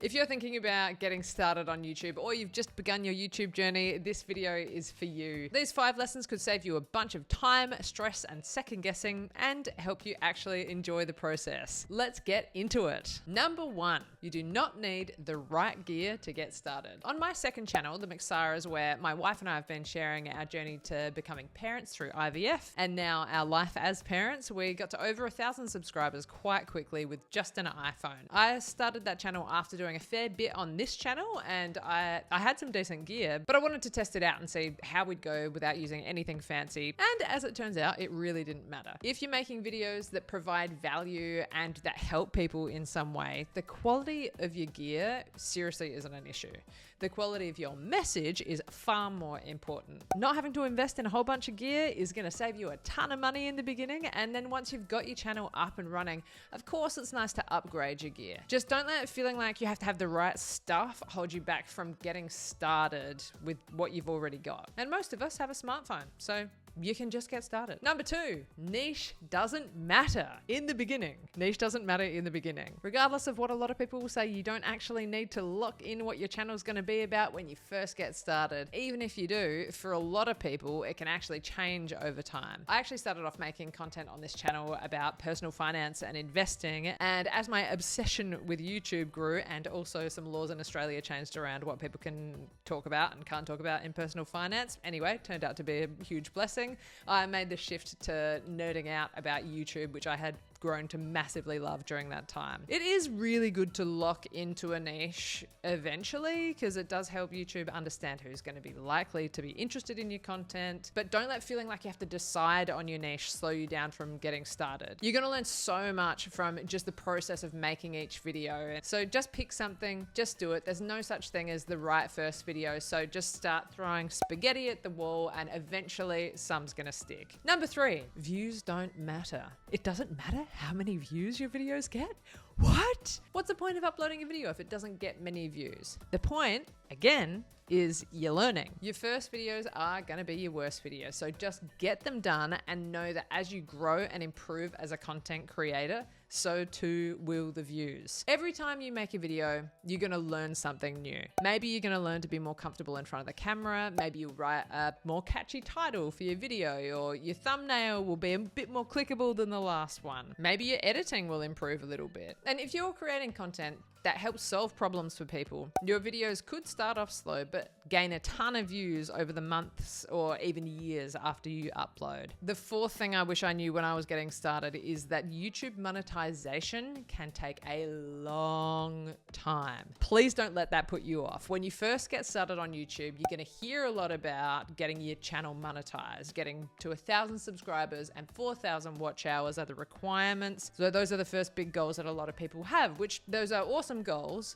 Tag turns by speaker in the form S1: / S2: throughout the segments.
S1: If you're thinking about getting started on YouTube or you've just begun your YouTube journey, this video is for you. These 5 lessons could save you a bunch of time, stress, and second guessing and help you actually enjoy the process. Let's get into it. Number 1, you do not need the right gear to get started. On my second channel, The McSaras, where my wife and I have been sharing our journey to becoming parents through IVF and now our life as parents, we got to over 1,000 subscribers quite quickly with just an iPhone. I started that channel after doing a fair bit on this channel, and I had some decent gear, but I wanted to test it out and see how we'd go without using anything fancy. And as it turns out, it really didn't matter. If you're making videos that provide value and that help people in some way, the quality of your gear seriously isn't an issue. The quality of your message is far more important. Not having to invest in a whole bunch of gear is going to save you a ton of money in the beginning, and then once you've got your channel up and running, of course it's nice to upgrade your gear. Just don't let it feeling like you have to have the right stuff hold you back from getting started with what you've already got. And most of us have a smartphone, so you can just get started. Number 2, niche doesn't matter in the beginning. Niche doesn't matter in the beginning. Regardless of what a lot of people will say, you don't actually need to lock in what your channel is going to be about when you first get started. Even if you do, for a lot of people, it can actually change over time. I actually started off making content on this channel about personal finance and investing, and as my obsession with YouTube grew and also some laws in Australia changed around what people can talk about and can't talk about in personal finance, anyway, turned out to be a huge blessing. I made the shift to nerding out about YouTube, which I had grown to massively love during that time. It is really good to lock into a niche eventually because it does help YouTube understand who's going to be likely to be interested in your content, but don't let feeling like you have to decide on your niche slow you down from getting started. You're going to learn so much from just the process of making each video. So just pick something, just do it. There's no such thing as the right first video, so just start throwing spaghetti at the wall and eventually some's going to stick. Number 3, views don't matter. It doesn't matter how many views your videos get? What? What's the point of uploading a video if it doesn't get many views? The point, again, is you're learning. Your first videos are going to be your worst videos, so just get them done and know that as you grow and improve as a content creator, so too will the views. Every time you make a video, you're going to learn something new. Maybe you're going to learn to be more comfortable in front of the camera. Maybe you'll write a more catchy title for your video, or your thumbnail will be a bit more clickable than the last one. Maybe your editing will improve a little bit. And if you're creating content that helps solve problems for people, your videos could start off slow but gain a ton of views over the months or even years after you upload. The 4th thing I wish I knew when I was getting started is that YouTube monetization can take a long time. Please don't let that put you off. When you first get started on YouTube, you're going to hear a lot about getting your channel monetized. Getting to 1,000 subscribers and 4,000 watch hours are the requirements. So those are the first big goals that a lot of people have, which those are awesome goals,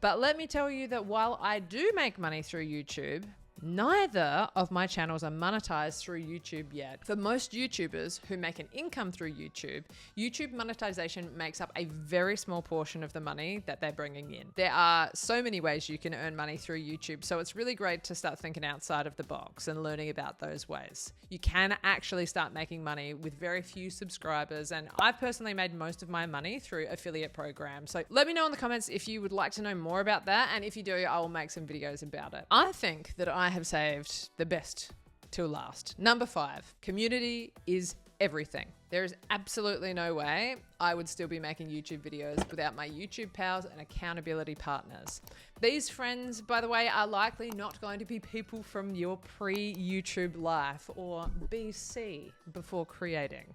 S1: but let me tell you that while I do make money through YouTube, neither of my channels are monetized through YouTube yet. For most YouTubers who make an income through YouTube, YouTube monetization makes up a very small portion of the money that they're bringing in. There are so many ways you can earn money through YouTube, so it's really great to start thinking outside of the box and learning about those ways. You can actually start making money with very few subscribers, and I've personally made most of my money through affiliate programs. So let me know in the comments if you would like to know more about that, and if you do, I will make some videos about it. I think that I have saved the best till last. Number 5, community is everything. There is absolutely no way I would still be making YouTube videos without my YouTube pals and accountability partners. These friends, by the way, are likely not going to be people from your pre-YouTube life or BC, before creating.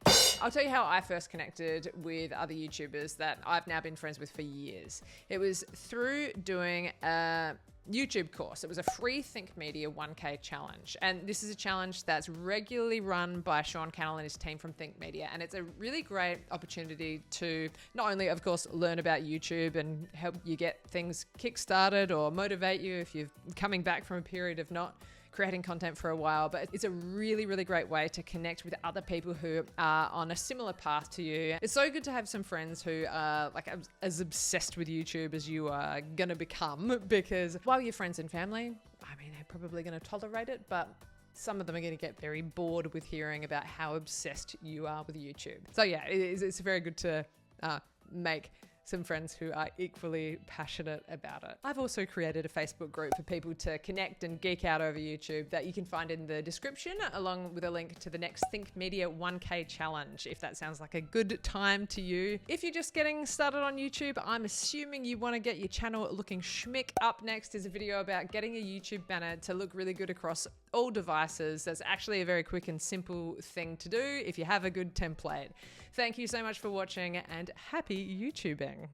S1: I'll tell you how I first connected with other YouTubers that I've now been friends with for years. It was through doing a YouTube course. It was a free Think Media 1K challenge. And this is a challenge that's regularly run by Sean Cannell and his team from Think Media. And it's a really great opportunity to not only, of course, learn about YouTube and help you get things kickstarted or motivate you if you're coming back from a period of not creating content for a while, but it's a really, really great way to connect with other people who are on a similar path to you. It's so good to have some friends who are like as obsessed with YouTube as you are gonna become, because while you're friends and family, I mean, they're probably gonna tolerate it, but some of them are going to get very bored with hearing about how obsessed you are with YouTube. So yeah, it's very good to make some friends who are equally passionate about it. I've also created a Facebook group for people to connect and geek out over YouTube that you can find in the description, along with a link to the next Think Media 1K challenge, if that sounds like a good time to you. If you're just getting started on YouTube, I'm assuming you want to get your channel looking schmick. Up next is a video about getting a YouTube banner to look really good across all devices. That's actually a very quick and simple thing to do if you have a good template. Thank you so much for watching and happy YouTubing.